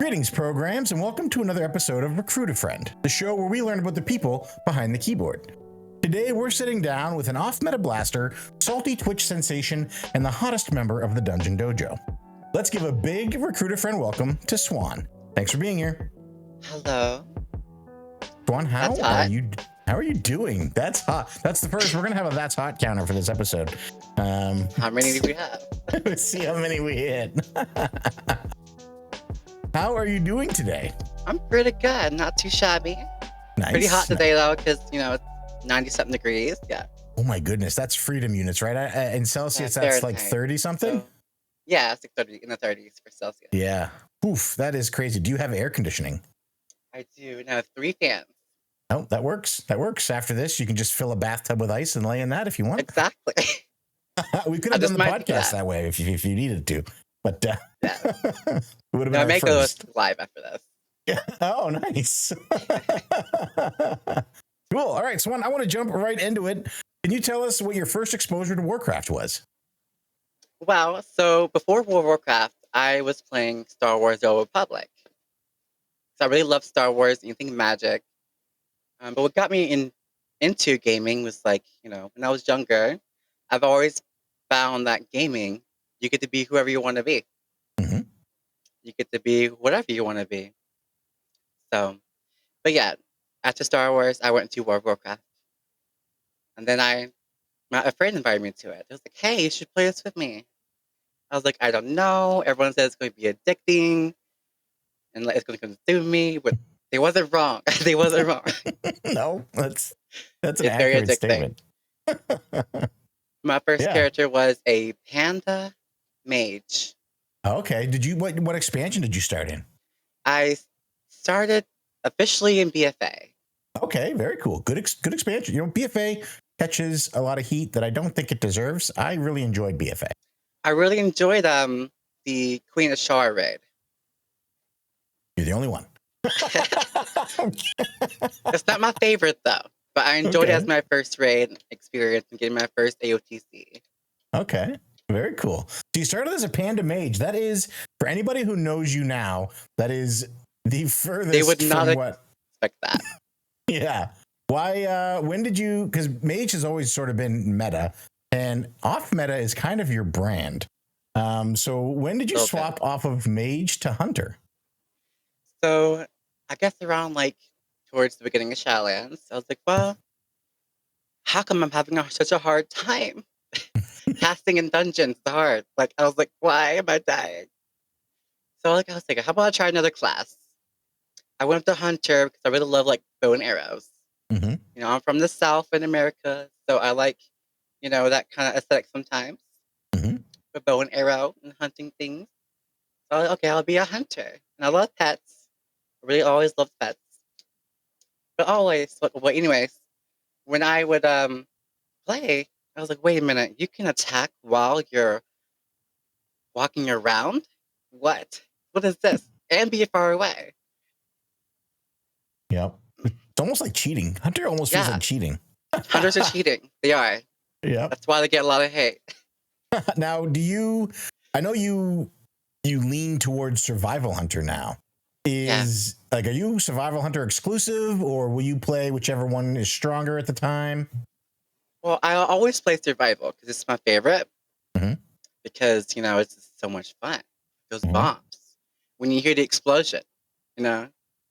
Greetings, programs, and welcome to another episode of Recruit a Friend, the show where we learn about the people behind the keyboard. Today, we're sitting down with an off-meta blaster, salty Twitch sensation, and the hottest member of the Dungeon Dojo. Let's give a big Recruit a Friend welcome to Swan. Thanks for being here. Hello. Swan, how are you doing? That's hot. That's the first. We're gonna have a that's hot counter for this episode. How many do we have? Let's see how many we hit. How are you doing today? I'm pretty good. Not too shabby. Nice. Pretty hot today though, because it's 90-something degrees. Yeah. Oh my goodness, that's freedom units, right? In Celsius, that's like 30 something. So, yeah, it's like 30 in the 30s for Celsius. Yeah. Oof, that is crazy. Do you have air conditioning? I do. Now 3 fans. Oh, that works. That works. After this, you can just fill a bathtub with ice and lay in that if you want. Exactly. We could have done the podcast that way if you needed to, but yeah. It would have been I may go live after this. Yeah. Oh, nice. Cool. All right, Swan, I want to jump right into it. Can you tell us what your first exposure to Warcraft was? Well, so before Warcraft, I was playing Star Wars: The Old Republic. So I really love Star Wars, anything magic. But what got me into gaming was when I was younger, I've always found that gaming, you get to be whoever you want to be. Mm-hmm. You get to be whatever you want to be. So, but yeah, after Star Wars, I went to World of Warcraft. And then a friend invited me to it. It was like, hey, you should play this with me. I was like, I don't know. Everyone says it's going to be addicting and it's going to consume me. But they wasn't wrong. They wasn't wrong. No, that's an accurate statement. My first character was a Panda Mage. Okay. What expansion did you start in? I started officially in BFA. Okay, very cool. Good expansion. BFA catches a lot of heat that I don't think it deserves. I really enjoyed BFA. I really enjoyed the Queen of Shar raid. You're the only one. It's not my favorite though, but I enjoyed it as my first raid experience and getting my first AOTC. Okay. Very cool. So you started as a Panda Mage. That is, for anybody who knows you now, that is the furthest. They would not expect that. Yeah. Why? When did you? Because Mage has always sort of been meta, and off meta is kind of your brand. So when did you swap off of Mage to Hunter? So I guess around towards the beginning of Shadowlands, I was like, well, how come I'm having such a hard time? Casting in dungeons is hard. I was like, why am I dying? So I was thinking, how about I try another class? I went to Hunter because I really love bow and arrows. Mm-hmm. I'm from the South in America, so I like, that kind of aesthetic sometimes. Mm-hmm. With bow and arrow and hunting things. So I was like, okay, I'll be a hunter. And I love pets. I really always loved pets. But always, anyways, when I would play, I was like, wait a minute, you can attack while you're walking around? What? What is this? And be far away. Yep. It's almost like cheating. Hunter almost feels like cheating. Hunters are cheating. They are. Yeah. That's why they get a lot of hate. Now, I know you lean towards Survival Hunter now. Are you Survival Hunter exclusive, or will you play whichever one is stronger at the time? Well, I always play Survival because it's my favorite. Mm-hmm. Because, it's just so much fun. Those bombs. When you hear the explosion, you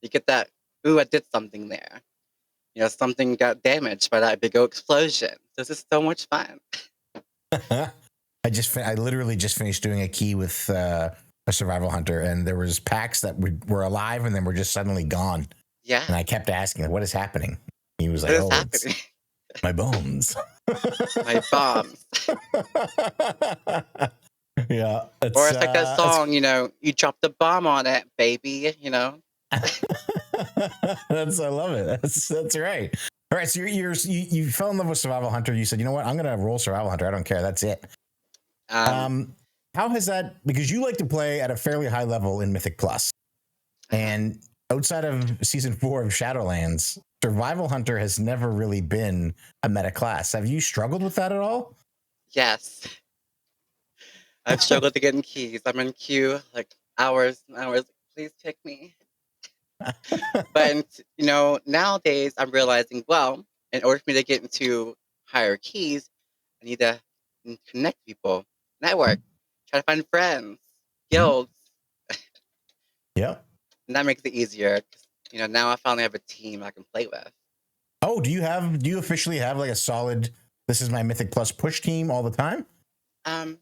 get that, ooh, I did something there. Something got damaged by that big old explosion. This is so much fun. I literally just finished doing a key with a Survival Hunter, and there was packs that were alive and then were just suddenly gone. Yeah. And I kept asking, what is happening? He was like, it's my bombs. My bombs. Yeah. Or it's like that song, you drop the bomb on it, baby, I love it. That's right. All right. So you fell in love with Survival Hunter. You said, you know what? I'm going to roll Survival Hunter. I don't care. That's it. How has that, because you like to play at a fairly high level in Mythic Plus, and outside of season 4 of Shadowlands, Survival Hunter has never really been a meta class. Have you struggled with that at all? Yes. I've struggled to get in keys. I'm in queue hours and hours. Please pick me. But nowadays I'm realizing, well, in order for me to get into higher keys, I need to connect people, network, try to find friends, Mhm. guilds, Yep. and that makes it easier. 'Cause, now I finally have a team I can play with. Oh, do you officially have like a solid, this is my Mythic Plus push team all the time? Um,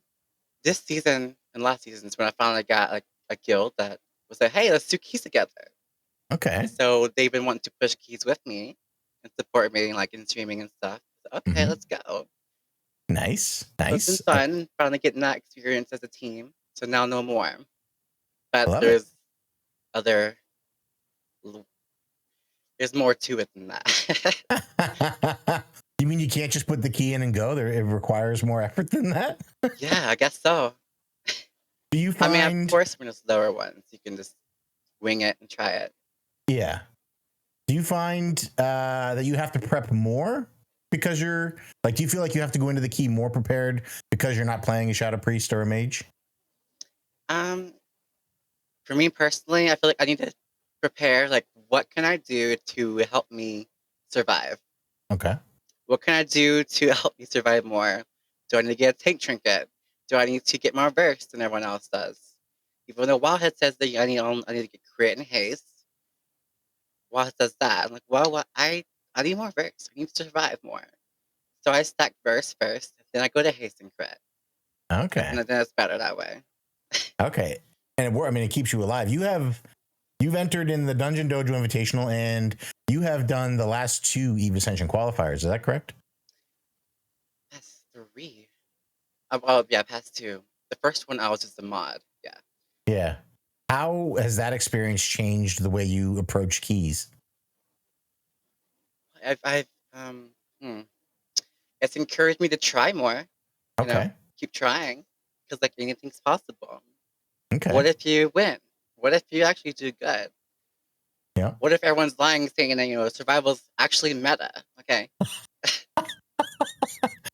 this season and last season is when I finally got like a guild that was like, hey, let's do keys together. Okay. And so they've been wanting to push keys with me and support me like in streaming and stuff. So, okay, Mm-hmm. let's go. Nice. So it's been Nice. fun finally getting that experience as a team. So now no more. I But love it. other there's more to it than that. You mean you can't just put the key in and go? It requires more effort than that? Yeah, I guess so. Do you I mean, of find, course, when it's lower ones, you can just wing it and try it. yeah. Do you find that you have to prep more because you're like, do you feel like you have to go into the key more prepared because you're not playing a Shadow Priest or a Mage? Um, for me personally, I feel like I need to prepare. Like, what can I do to help me survive? Okay. What can I do to help me survive more? Do I need to get a tank trinket? Do I need to get more burst than everyone else does? Even though Wildhead says that I need to get crit and haste. Wildhead says that. I'm like, well, I need more burst. I need to survive more. So I stack burst first, then I go to haste and crit. Okay. And then it's better that way. Okay. And I mean, it keeps you alive. You've entered in the Dungeon Dojo Invitational, and you have done the last two Eve Ascension qualifiers. Is that correct? That's 3. Oh, yeah, past 2. The first one, I was just a mod. Yeah. Yeah. How has that experience changed the way you approach keys? I've hmm. It's encouraged me to try more, Okay. keep trying, because like anything's possible. Okay. What if you win? What if you actually do good? Yeah. What if everyone's lying, saying that survival's actually meta? Okay,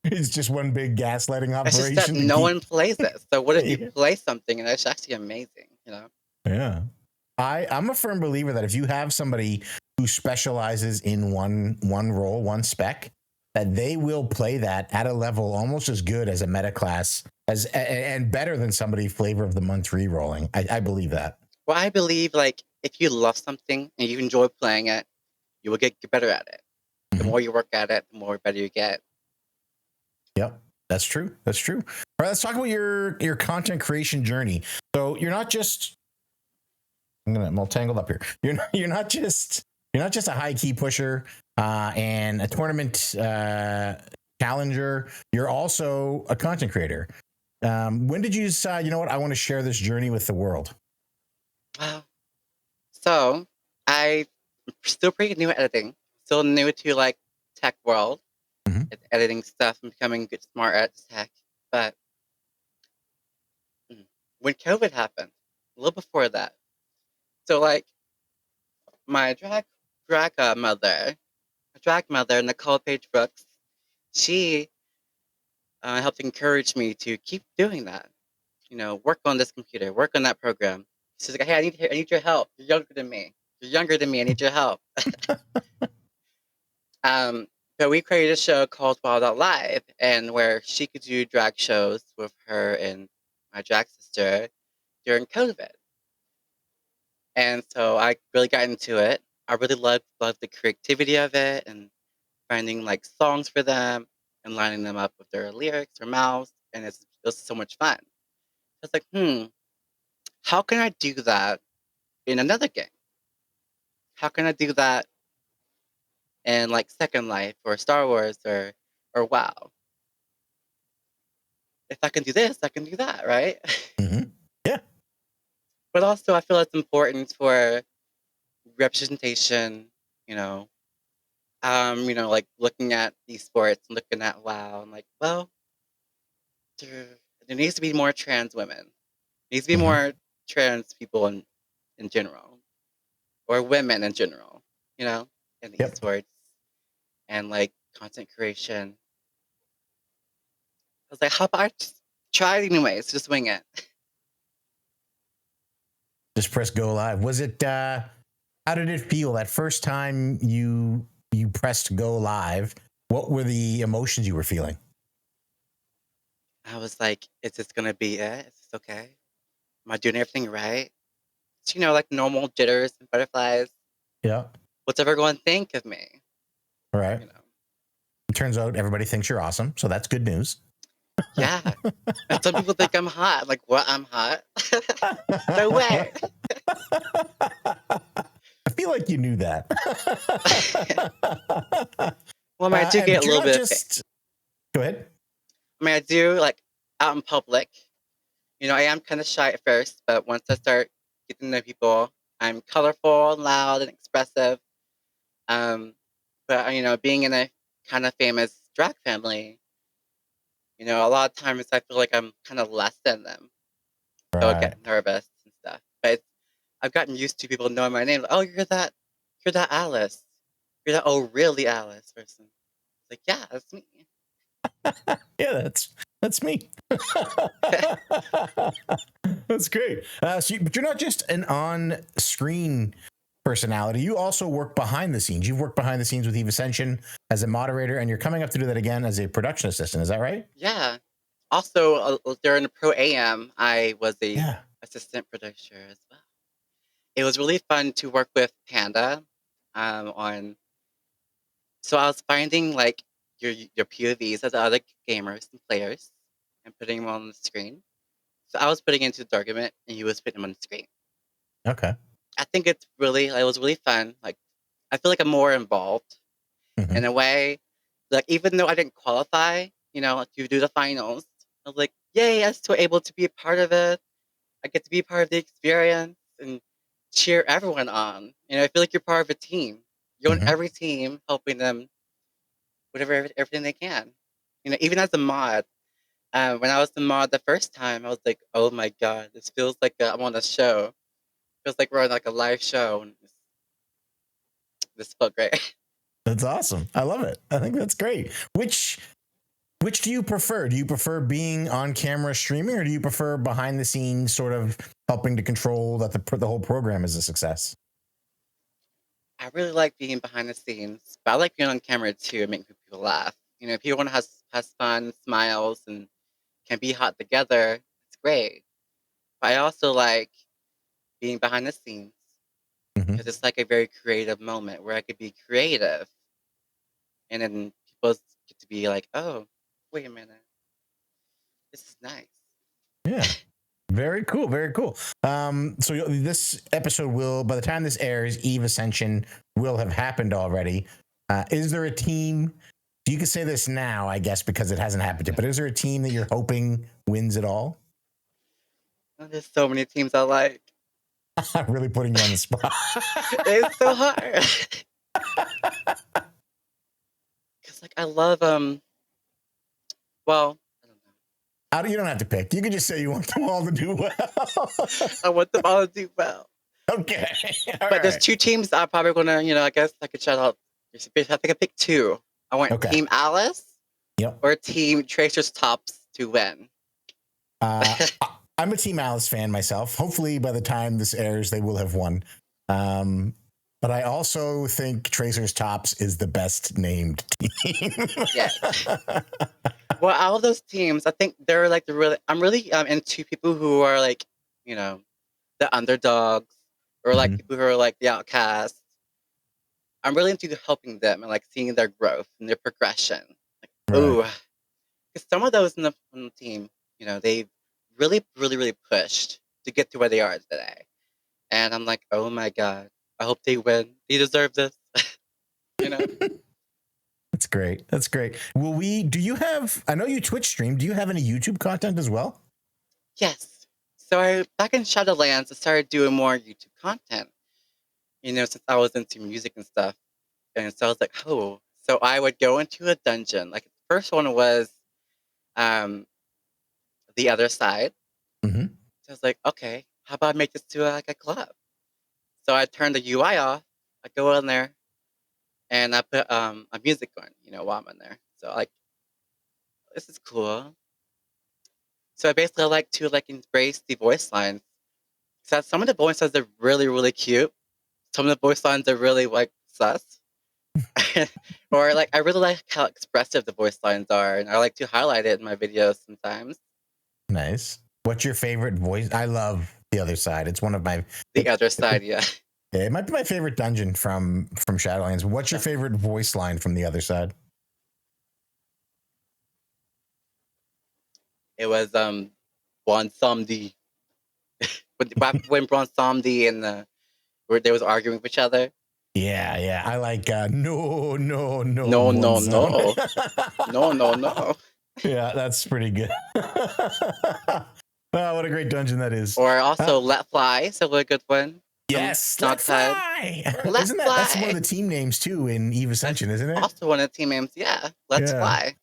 It's just one big gaslighting it's just that operation to no keep. one plays it. So what if you Yeah. play something and it's actually amazing? Yeah. I'm a firm believer that if you have somebody who specializes in one role, one spec, that they will play that at a level almost as good as a meta class and better than somebody flavor of the month re-rolling. I believe that. Well, I believe like if you love something and you enjoy playing it, you will get better at it. The Mhm. more you work at it, the more better you get. Yep. That's true. That's true. All right, let's talk about your content creation journey. So you're not just I'm all tangled up here. You're not just a high key pusher and a tournament challenger. You're also a content creator. When did you decide? You know what? I want to share this journey with the world. Wow. So I'm still pretty new at editing. Still new to like tech world, Mhm. editing stuff and becoming good smart at tech. But when COVID happened, a little before that, so like my drag mother, Nicole Page Brooks, she helped encourage me to keep doing that. Work on this computer, work on that program. She's like, hey, I need your help. You're younger than me. You're younger than me. I need your help. Um, but we created a show called Wild Out Live, and where she could do drag shows with her and my drag sister during COVID. And so I really got into it. I really loved the creativity of it and finding like songs for them and lining them up with their lyrics or mouths, and it was so much fun. I was like, how can I do that in another game? How can I do that in like Second Life or Star Wars or WoW? If I can do this, I can do that, right? Mm-hmm. Yeah. But also, I feel it's important for representation. You know, like looking at esports and looking at WoW, I'm like, well, there needs to be more trans women. There needs to be Mm-hmm. more trans people in general, or women in general. In Yep. esports and like content creation. I was like, how about I just try it anyways, just wing it. Just press go live. Was it? How did it feel that first time you pressed go live? What were the emotions you were feeling? I was like, "Is this gonna be it? Is this okay? Am I doing everything right?" It's, like normal jitters and butterflies. Yeah. What's everyone think of me? All right. You know. It turns out everybody thinks you're awesome, so that's good news. Yeah. And some people think I'm hot. Like, what? I'm hot? No way. I feel like you knew that. Well, I mean, I do get But a you're little not bit. just. Go ahead. I mean, I do like out in public. I am kind of shy at first, but once I start getting to know people, I'm colorful and loud and expressive. Um, but being in a kind of famous drag family, a lot of times I feel like I'm kind of less than them, so I Right. get nervous and stuff. But I've gotten used to people knowing my name. Like, oh, you're that Alice. You're that really Alice person. It's like, yeah, that's me. Yeah, that's me. That's great. But you're not just an on-screen personality. You also work behind the scenes. You've worked behind the scenes with Ascension as a moderator, and you're coming up to do that again as a production assistant. Is that right? Yeah. Also, during the Pro AM, I was a Yeah. assistant producer as well. It was really fun to work with Panda on. So I was finding like your POVs of the other gamers and players and putting them on the screen. So I was putting into the document and he was putting them on the screen. Okay. I think it was really fun. Like I feel like I'm more involved in Mm-hmm. a way. Like even though I didn't qualify, to do the finals, I was like, yay! I'm still able to be a part of it. I get to be part of the experience and cheer everyone on. I feel like you're part of a team. You're on Mm-hmm. every team helping them whatever everything they can. Even as a mod, when I was the mod the first time, I was like, oh my god, this feels like I'm on a show. Feels like we're on like a live show. And this felt great. That's awesome. I love it. I think that's great. Which do you prefer? Do you prefer being on camera streaming, or do you prefer behind the scenes, sort of helping to control that the whole program is a success? I really like being behind the scenes, but I like being on camera too and making people laugh. If everyone has fun, smiles, and can be hot together, it's great. But I also like being behind the scenes Mm-hmm. because it's like a very creative moment where I could be creative, and then people get to be like, "Oh, wait a minute, this is nice." Yeah. Very cool. Very cool. So this episode will, by the time this airs, Eve Ascension will have happened already. Is there a team? You can say this now, I guess, because it hasn't happened yet. But is there a team that you're hoping wins it all? There's so many teams I like. I'm really putting you on the spot. It's so hard because like I love Well, I don't know. You don't have to pick. You can just say you want them all to do well. I want them all to do well. Okay. All But there's right. two teams I'm probably gonna, I guess I could shout out. I think I pick two. I want Okay. Team Alice Yep. or Team Tracer's Tops to win. I'm a Team Alice fan myself. Hopefully, by the time this airs, they will have won. But I also think Tracer's Tops is the best named team. Yes. Well, all of those teams, I think they're like I'm really into people who are like, the underdogs or like Mhm. people who are like the outcasts. I'm really into helping them and like seeing their growth and their progression. Like, Right. ooh, because some of those on the team, they've really, really, really pushed to get to where they are today. And I'm like, oh my god, I hope they win. They deserve this. you know. That's great. That's great. Do you have, I know you Twitch stream. Do you have any YouTube content as well? Yes. So back in Shadowlands, I started doing more YouTube content. Since I was into music and stuff. And so I was like, oh. So I would go into a dungeon. Like the first one was um the other side. Mm-hmm. So I was like, okay, how about I make this to like a club? So I turned the UI off. I go in there and I put a music on, while I'm in there. So like this is cool. So I basically like to like embrace the voice lines. So some of the voice lines are really, really cute. Some of the voice lines are really like sus. Or like I really like how expressive the voice lines are, and I like to highlight it in my videos sometimes. Nice. What's your favorite voice? I love The Other Side. It's one of my The other side, yeah. it might be my favorite dungeon from Shadowlands. What's your favorite voice line from The Other Side? It was Bonsomdi. when Bonsomdi and where they was arguing with each other. Yeah. I like no. No, no, no. No, no, no. Yeah, that's pretty good. Oh, what a great dungeon that is. Or also Let Fly, is a really good one. Yes, Let Fly. Let Isn't Fly. That's one of the team names too in Eve Ascension, isn't it? Also one of the team names, yeah. Let's Fly.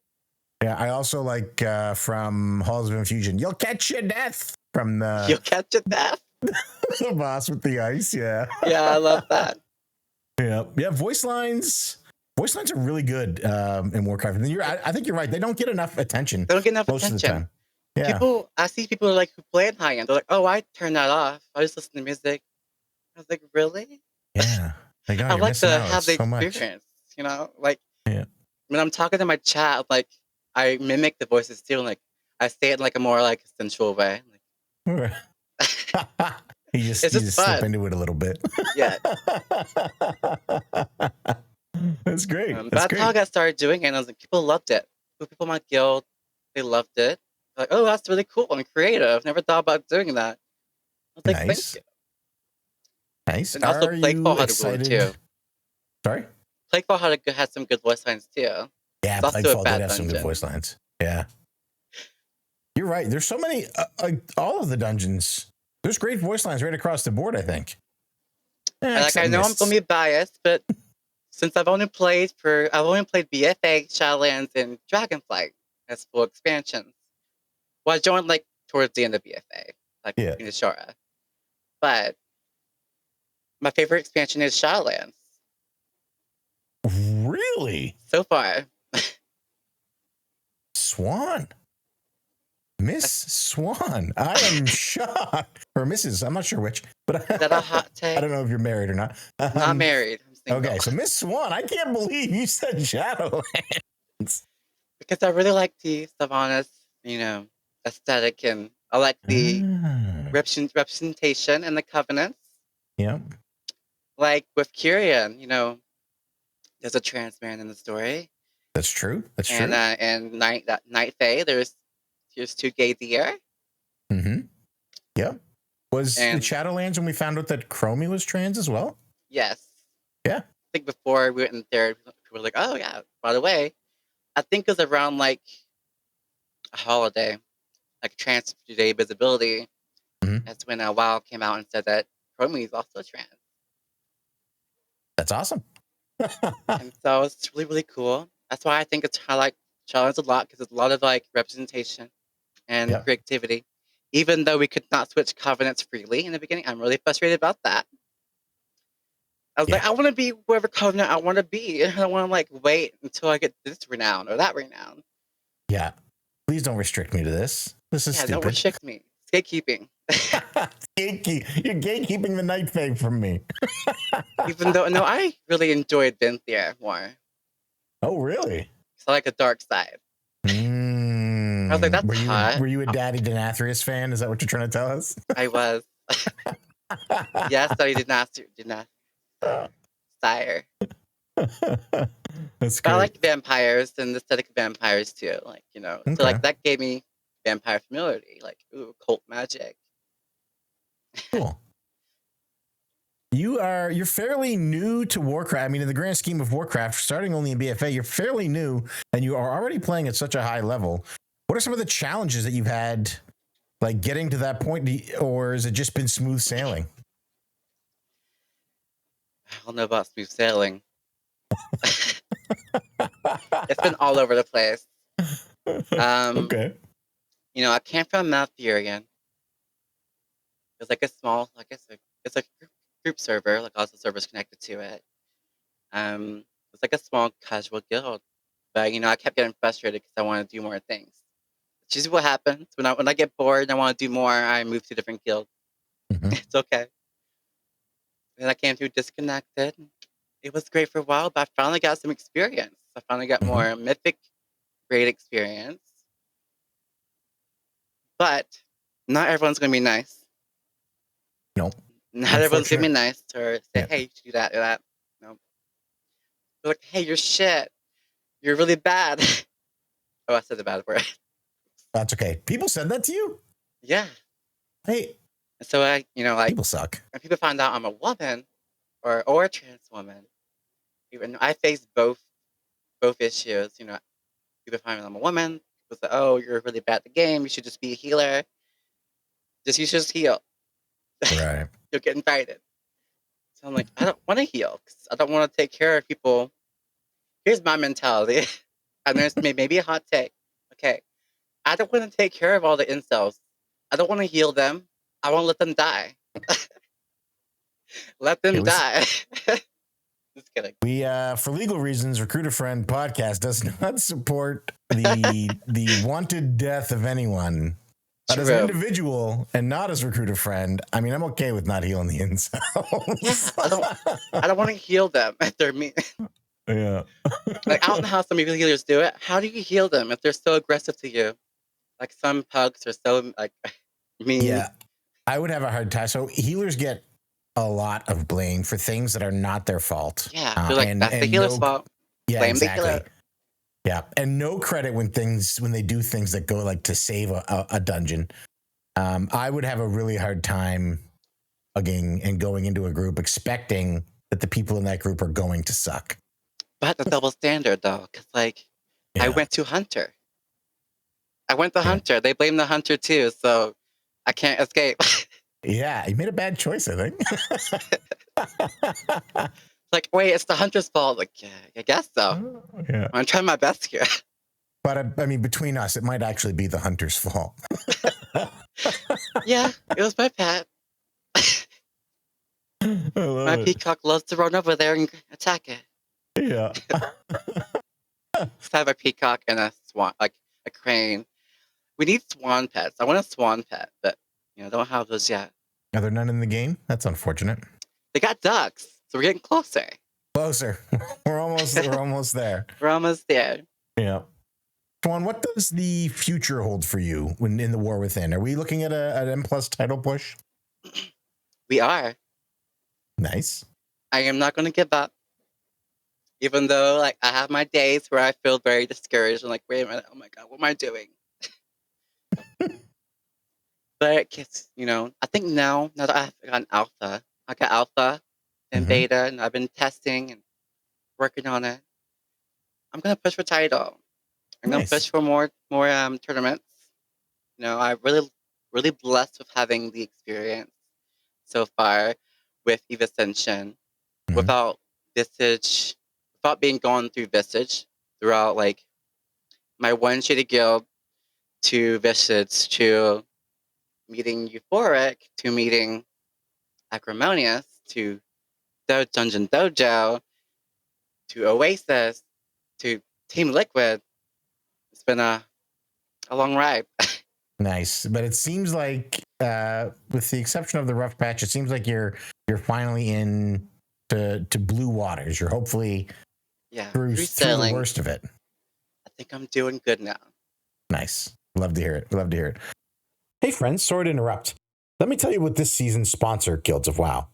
Yeah, I also like from Halls of Infusion, You'll Catch Your Death from the You'll Catch Your Death. The boss with the ice, yeah. Yeah, I love that. Yeah, voice lines are really good in Warcraft. And I think you're right. They don't get enough attention. They don't get enough most attention. Of the time. Yeah. I see people like who play in high end. They're like, "Oh, I turn that off. I just listen to music." I was like, "Really?" Yeah. Like, I like to have the experience. You know, like when I'm talking to my chat, like I mimic the voices too. Like I say it in like a more like sensual way. Like, you just slip into it a little bit. Yeah. That's great. That's how I got started doing it. And I was like, people loved it. People in my guild, they loved it. Like, oh, that's really cool and creative. Never thought about doing that. I was like, nice. Thank you. Nice. And also, Plaguefall had a wound too. Sorry? Plaguefall had some good voice lines too. Yeah, Plaguefall did have some good voice lines. Yeah. You're right. There's so many, all of the dungeons. There's great voice lines right across the board, I think. I know I'm going to be biased, but since I've only played BFA, Shadowlands, and Dragonflight as full expansions. Well, I joined like towards the end of BFA, like in Ashara. But my favorite expansion is Shadowlands. Really? So far. Swan. Miss Swan. I am shocked. Or Mrs. I'm not sure which. But is that a hot take? I don't know if you're married or not. Not married. I'm single. Okay, so Miss Swan, I can't believe you said Shadowlands. Because I really like the Sylvanas, aesthetic, and I like the representation and the covenants. Yeah. Like with Kyrian, there's a trans man in the story. That's true. And Night Fae, there's two gay deer. Mm-hmm. Yep. Was in Shadowlands when we found out that Chromie was trans as well? Yes. Yeah. I think before we went in there, people were like, oh yeah, by the way, I think it was around like a holiday, like Trans Day Visibility. Mm-hmm. That's when WoW came out and said that Chromie is also trans. That's awesome. And so it's really, really cool. That's why I think I like Shadowlands a lot, because there's a lot of like representation and creativity. Even though we could not switch covenants freely in the beginning, I'm really frustrated about that. I was like, I want to be whoever covenant I want to be. And I don't want to like wait until I get this renown or that renown. Yeah. Please don't restrict me to this. This is stupid. Don't restrict me. It's gatekeeping. You're gatekeeping the Night Fae from me. Even though, no, I really enjoyed Venthyr more. Oh, really? It's like a dark side. I was like, that's hot. Were you a Daddy Denathrius fan? Is that what you're trying to tell us? I was. Yes, I did not. Sire. That's great. But I like vampires and the aesthetic of vampires too. Like, so like that gave me vampire familiarity. Like, ooh, cult magic. Cool. You're fairly new to Warcraft. I mean, in the grand scheme of Warcraft, starting only in BFA, you're fairly new, and you are already playing at such a high level. What are some of the challenges that you've had, like getting to that point, or has it just been smooth sailing? I don't know about smooth sailing. It's been all over the place. Okay. I came from Malthurian. It's like a small, it's a group server, like lots of servers connected to it. It's like a small casual guild, but I kept getting frustrated because I want to do more things. Which is what happens when I get bored and I want to do more. I move to a different guild. Mm-hmm. It's okay. Then I came through Disconnected. It was great for a while, but I finally got some experience. I finally got more Mythic grade experience. But not everyone's going to be nice. No. Not everyone's going to be nice or say, hey, you should do that or that. No. They're like, hey, you're shit. You're really bad. Oh, I said the bad word. That's okay. People said that to you? Yeah. Hey. So I, like people suck. When people find out I'm a woman or a trans woman, even I face both issues. People find out I'm a woman. People say, "Oh, you're really bad at the game. You should just be a healer. You should just heal." Right. You'll get invited. So I'm like, I don't want to heal because I don't want to take care of people. Here's my mentality. And there's maybe a hot take. Okay, I don't want to take care of all the incels. I don't want to heal them. I want to let them die. Let them die. Just kidding. We, for legal reasons, Recruiter Friend podcast does not support the wanted death of anyone. But as an individual and not as Recruiter Friend, I mean, I'm okay with not healing the incels. Yeah, I don't want to heal them if they're mean. Yeah. Like, I don't know how some healers do it. How do you heal them if they're so aggressive to you? Like, some pugs are so, mean. Yeah, I would have a hard time. So healers get a lot of blame for things that are not their fault. Yeah, they're like, that's the healer's fault. Yeah, blame exactly. the healer. Yeah, and no credit when they do things that go like to save a dungeon. I would have a really hard time hugging and going into a group expecting that the people in that group are going to suck. But the double standard, though, because I went to Hunter. Hunter. They blame the Hunter too, so I can't escape. Yeah, you made a bad choice, I think. Like, wait, it's the Hunter's fault. Like, yeah, I guess so. Yeah, I'm trying my best here. But I mean, between us, it might actually be the Hunter's fault. Yeah, it was my pet. My peacock loves to run over there and attack it. Yeah. I have a peacock and a swan, like a crane. We need swan pets. I want a swan pet, but don't have those yet. Are there none in the game? That's unfortunate. They got ducks, so we're getting closer. Closer. We're almost there. We're almost there. Yeah. Swan, what does the future hold for you when in the War Within? Are we looking at an M+ title push? We are. Nice. I am not going to give up. Even though, I have my days where I feel very discouraged. I'm like, wait a minute. Oh my God, what am I doing? But, I think now that I've gotten alpha, I got alpha and beta, and I've been testing and working on it. I'm going to push for title. I'm going to push for more tournaments. I'm really, really blessed with having the experience so far with Ascension without Visage, without being gone through Visage throughout my one shaded guild to Visage to meeting Euphoric to meeting Acrimonious to Dungeon Dojo to Oasis to Team Liquid. It's been a long ride. Nice, but it seems like, with the exception of the rough patch, it seems like you're finally in to blue waters. You're hopefully through the worst of it. I think I'm doing good now. Nice. Love to hear it. Hey friends, sorry to interrupt. Let me tell you what this season's sponsor, Guilds of WoW.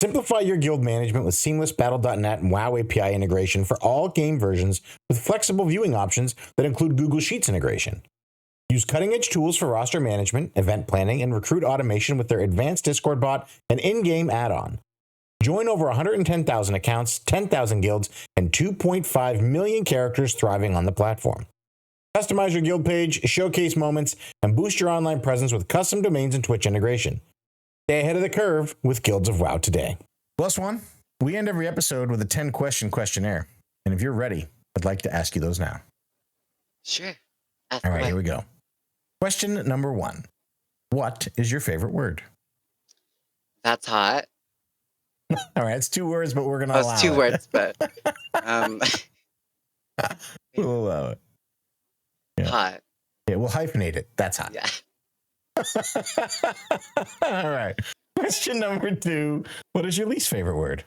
Simplify your guild management with seamless Battle.net and WoW API integration for all game versions with flexible viewing options that include Google Sheets integration. Use cutting-edge tools for roster management, event planning, and recruit automation with their advanced Discord bot and in-game add-on. Join over 110,000 accounts, 10,000 guilds, and 2.5 million characters thriving on the platform. Customize your guild page, showcase moments, and boost your online presence with custom domains and Twitch integration. Stay ahead of the curve with Guilds of WoW today. Well, Swan, we end every episode with a 10-question questionnaire. And if you're ready, I'd like to ask you those now. Sure. All right, here we go. Question number 1. What is your favorite word? That's hot. All right, it's 2 words, but we're going to allow it. It's 2 words, but... we'll allow it. Yeah. Hot. Yeah, we'll hyphenate it. That's hot. Yeah. All right. Question number 2. What is your least favorite word?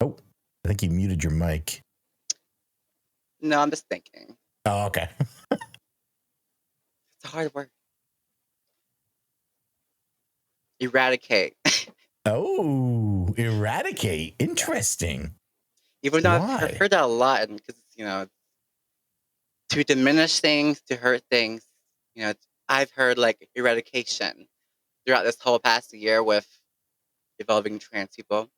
Oh, I think you muted your mic. No, I'm just thinking. Oh, okay. It's a hard word. Eradicate. Oh, eradicate. Interesting. Even though Why? I've heard that a lot, and because to diminish things, to hurt things, I've heard like eradication throughout this whole past year with evolving trans people.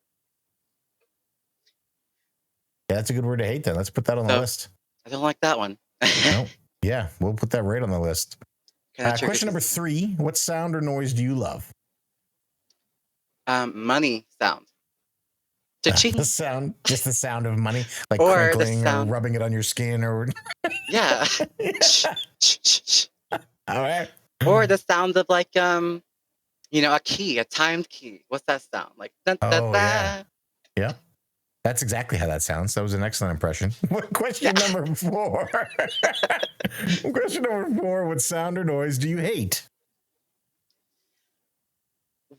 Yeah, that's a good word to hate then. Let's put that on the list. I don't like that one. No. Yeah, we'll put that right on the list. Question number 3. What sound or noise do you love? Money sound. The sound, just the sound of money, like crinkling or rubbing it on your skin, or yeah. All right. Or the sound of like a key, a timed key. What's that sound? Like dun, dun, dun. Yeah. Yeah. That's exactly how that sounds. That was an excellent impression. Question number 4. Question number 4. What sound or noise do you hate?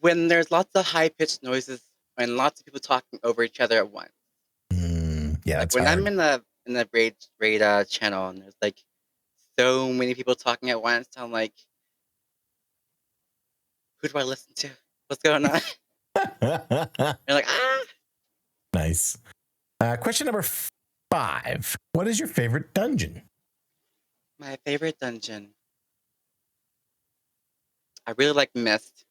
When there's lots of high-pitched noises and lots of people talking over each other at once. Yeah, like when hard. I'm in the raid channel and there's like so many people talking at once, I'm like, who do I listen to? What's going on? You're like, Nice. Question number 5. What is your favorite dungeon? My favorite dungeon. I really like Mist.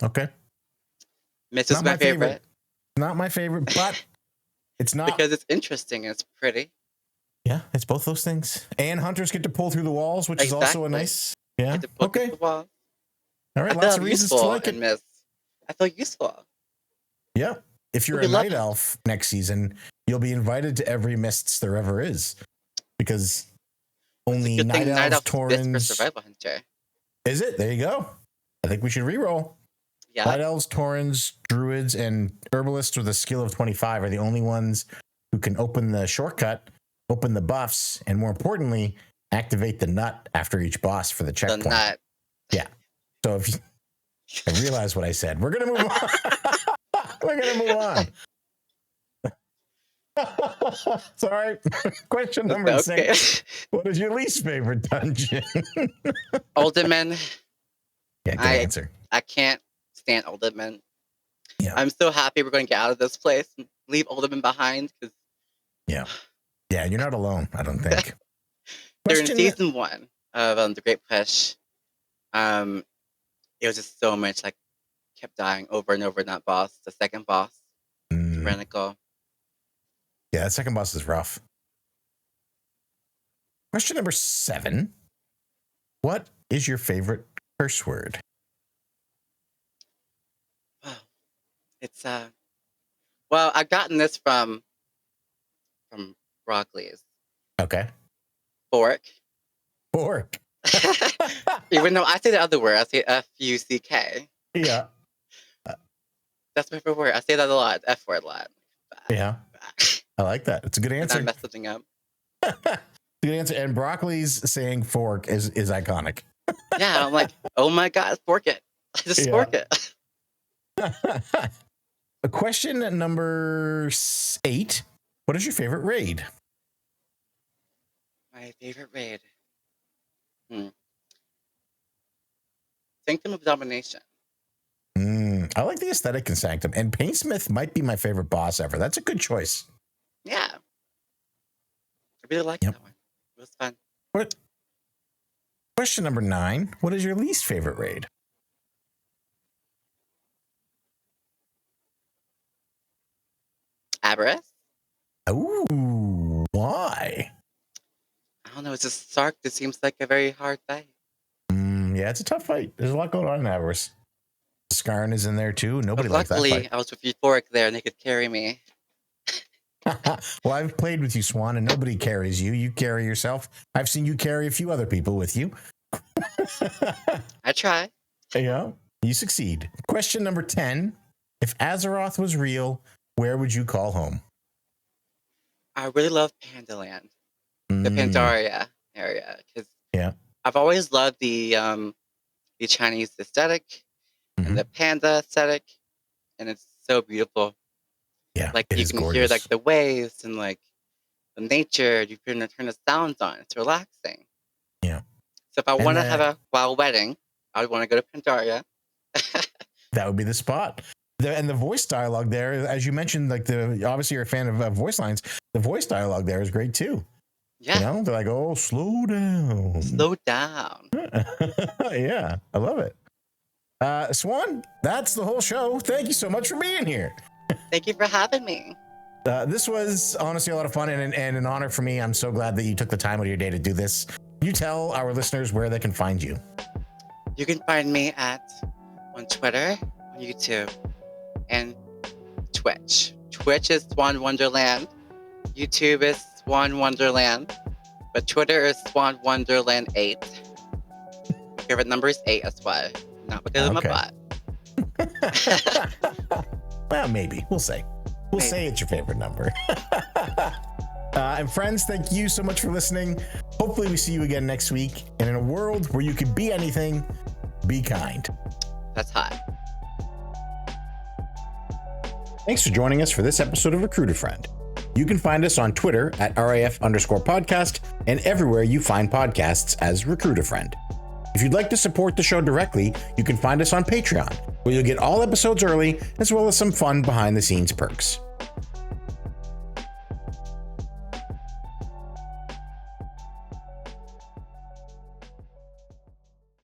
Okay. Mist is my favorite. Not my favorite, but it's not. Because it's interesting and it's pretty. Yeah, it's both those things. And hunters get to pull through the walls, which is also a nice. Yeah. Okay. All right. Lots of reasons to like it. Mist. I feel useful. Yeah. If you're a night elf next season, you'll be invited to every Mists there ever is, because only night elves, Taurens. Survival Hunter. Is it? There you go. I think we should reroll. Yeah. Night elves, Taurens, druids, and herbalists with a skill of 25 are the only ones who can open the shortcut, open the buffs, and more importantly, activate the nut after each boss for the checkpoint. The nut. Yeah. So if you I realize what I said, we're gonna move on. We're gonna move on. Sorry. Question number 6. What is your least favorite dungeon? Oldenman. Yeah, good answer. I can't stand Oldenman. Yeah. I'm so happy we're going to get out of this place and leave Oldenman behind. Yeah, you're not alone, I don't think. During season 1 of The Great Push, it was just so much, like, kept dying over and over in that boss, the second boss. Tyrannical. Yeah, that second boss is rough. Question number 7. What is your favorite curse word? It's well, I've gotten this from Broccoli's. Okay. Fork. Even though I say the other word, I say F-U-C-K. Yeah. That's my favorite word. I say that a lot. F word a lot. Yeah. I like that. It's a good answer. I messed something up. Good answer. And Broccoli's saying fork is iconic. Yeah, I'm like, oh my God, fork it. Just fork it. Question number 8. What is your favorite raid? My favorite raid. Sanctum of Domination. I like the aesthetic in Sanctum. And Paintsmith might be my favorite boss ever. That's a good choice. Yeah. I really like that one. It was fun. Question number 9. What is your least favorite raid? Aberrus? Ooh, why? I don't know. It's just Sark. It seems like a very hard fight. Yeah, it's a tough fight. There's a lot going on in Aberrus. Skarn is in there too. Nobody likes that fight. Luckily, I was with Euphoric there and they could carry me. Well, I've played with you, Swan, and nobody carries you. You carry yourself. I've seen you carry a few other people with you. I try. Yeah, you succeed. Question number 10. If Azeroth was real, where would you call home? I really love Pandaland, the Mm, Pandaria area, because yeah. I've always loved the Chinese aesthetic and Hmm. the panda aesthetic, and it's so beautiful. Yeah, Like it you is can hear like gorgeous. the waves and like the nature. You can turn the sounds on. It's relaxing. Yeah. So if I And want to have a wild wedding, I would want to go to Pandaria. that would be the spot. And the voice dialogue there, as you mentioned, like obviously you're a fan of voice lines. The voice dialogue there is great too. Yeah. You know, they're like, "Oh, slow down, slow down." Yeah, I love it. Swan, that's the whole show. Thank you so much for being here. Thank you for having me. This was honestly a lot of fun and an honor for me. I'm so glad that you took the time out of your day to do this. You tell our listeners where they can find you. You can find me on Twitter, on YouTube, and Twitch. Twitch is Swan Wonderland. YouTube is Swan Wonderland. But Twitter is Swan Wonderland 8. My favorite number is 8 as well. Not because of my butt. Well, maybe. We'll say. We'll say it's your favorite number. And friends, thank you so much for listening. Hopefully we see you again next week. And in a world where you could be anything, be kind. That's hot. Thanks for joining us for this episode of Recruit a Friend. You can find us on Twitter at RAF_podcast and everywhere you find podcasts as Recruit a Friend. If you'd like to support the show directly, you can find us on Patreon, where you'll get all episodes early, as well as some fun behind-the-scenes perks.